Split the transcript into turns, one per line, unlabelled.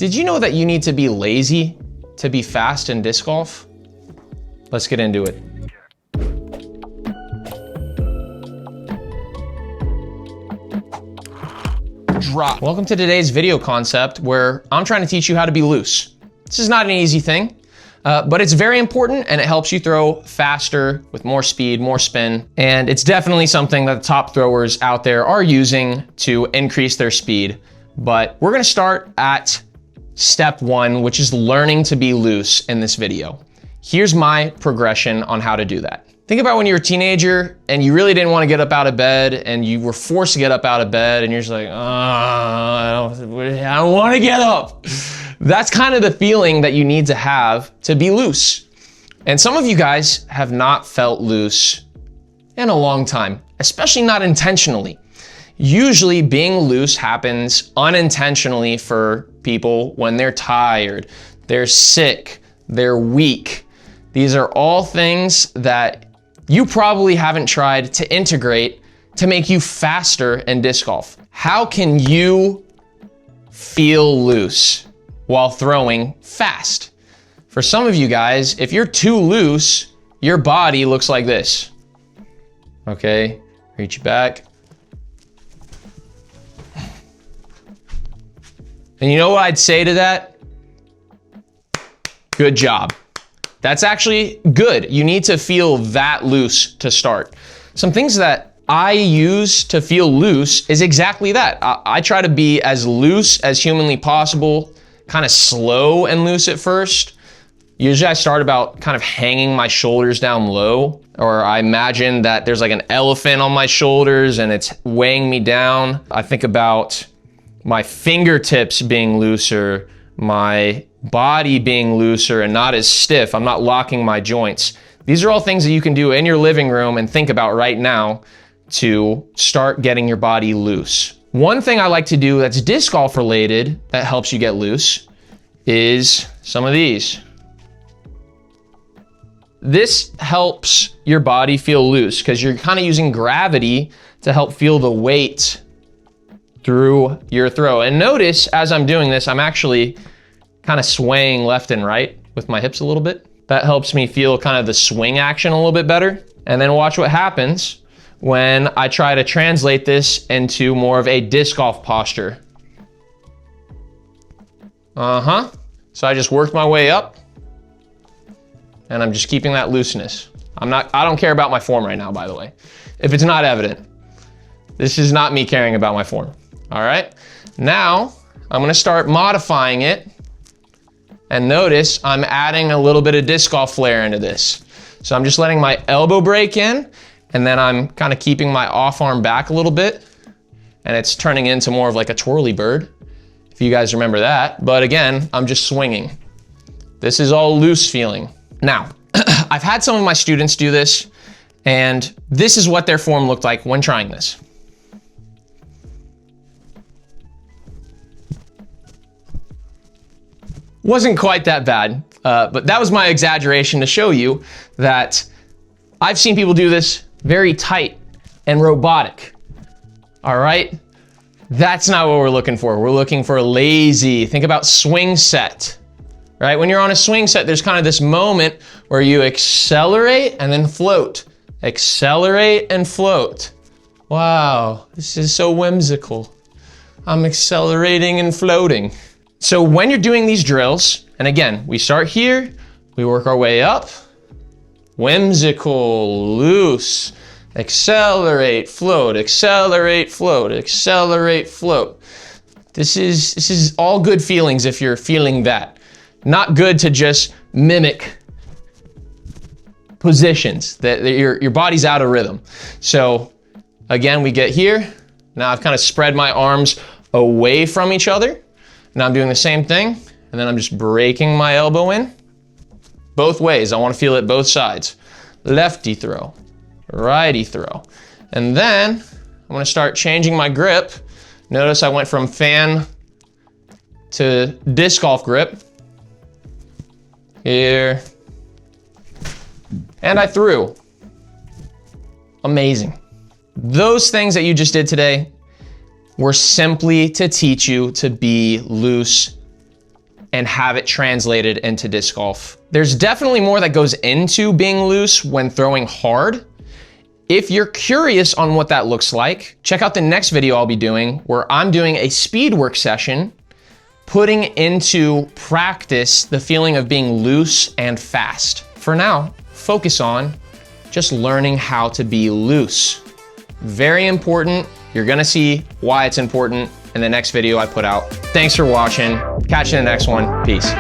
Did you know that you need to be lazy to be fast in disc golf? Let's get into it. Drop. Welcome to today's video concept where I'm trying to teach you how to be loose. This is not an easy thing, but it's very important and it helps you throw faster with more speed, more spin. And it's definitely something that the top throwers out there are using to increase their speed. But we're gonna start at step one, which is learning to be loose in this video. Here's my progression on how to do that. Think about when you were a teenager and you really didn't want to get up out of bed and you were forced to get up out of bed and you're just like, I don't want to get up. That's kind of the feeling that you need to have to be loose. And some of you guys have not felt loose in a long time, especially not intentionally. Usually being loose happens unintentionally for people when they're tired, they're sick, they're weak. These are all things that you probably haven't tried to integrate to make you faster in disc golf. How can you feel loose while throwing fast? For some of you guys, if you're too loose, your body looks like this. Okay, reach back. And you know what I'd say to that? Good job. That's actually good. You need to feel that loose to start. Some things that I use to feel loose is exactly that. I try to be as loose as humanly possible, kind of slow and loose at first. Usually I start about kind of hanging my shoulders down low, or I imagine that there's like an elephant on my shoulders and it's weighing me down. I think about my fingertips being looser, my body being looser and not as stiff. I'm not locking my joints. These are all things that you can do in your living room and think about right now to start getting your body loose. One thing I like to do that's disc golf related that helps you get loose is some of these. This helps your body feel loose because you're kind of using gravity to help feel the weight through your throw. And notice as I'm doing this, I'm actually kind of swaying left and right with my hips a little bit. That helps me feel kind of the swing action a little bit better. And then watch what happens when I try to translate this into more of a disc golf posture. So I just worked my way up and I'm just keeping that looseness. I don't care about my form right now, by the way. If it's not evident, this is not me caring about my form. All right, now I'm gonna start modifying it. And notice I'm adding a little bit of disc golf flair into this. So I'm just letting my elbow break in and then I'm kind of keeping my off arm back a little bit and it's turning into more of like a twirly bird, if you guys remember that. But again, I'm just swinging. This is all loose feeling. Now, I've had some of my students do this and this is what their form looked like when trying this. Wasn't quite that bad, but that was my exaggeration to show you that I've seen people do this very tight and robotic, all right? That's not what we're looking for. We're looking for lazy. Think about swing set, right? When you're on a swing set, there's kind of this moment where you accelerate and then float. Accelerate and float. Wow, this is so whimsical. I'm accelerating and floating. So when you're doing these drills, and again, we start here, we work our way up, whimsical, loose, accelerate, float, accelerate, float, accelerate, float. This is all good feelings if you're feeling that. Not good to just mimic positions, that your body's out of rhythm. So again, we get here. Now I've kind of spread my arms away from each other. Now I'm doing the same thing, and then I'm just breaking my elbow in. Both ways, I wanna feel it both sides. Lefty throw, righty throw. And then I'm gonna start changing my grip. Notice I went from fan to disc golf grip. Here. And I threw. Amazing. Those things that you just did today were simply to teach you to be loose and have it translated into disc golf. There's definitely more that goes into being loose when throwing hard. If you're curious on what that looks like, check out the next video I'll be doing where I'm doing a speed work session, putting into practice the feeling of being loose and fast. For now, focus on just learning how to be loose. Very important. You're gonna see why it's important in the next video I put out. Thanks for watching. Catch you in the next one. Peace.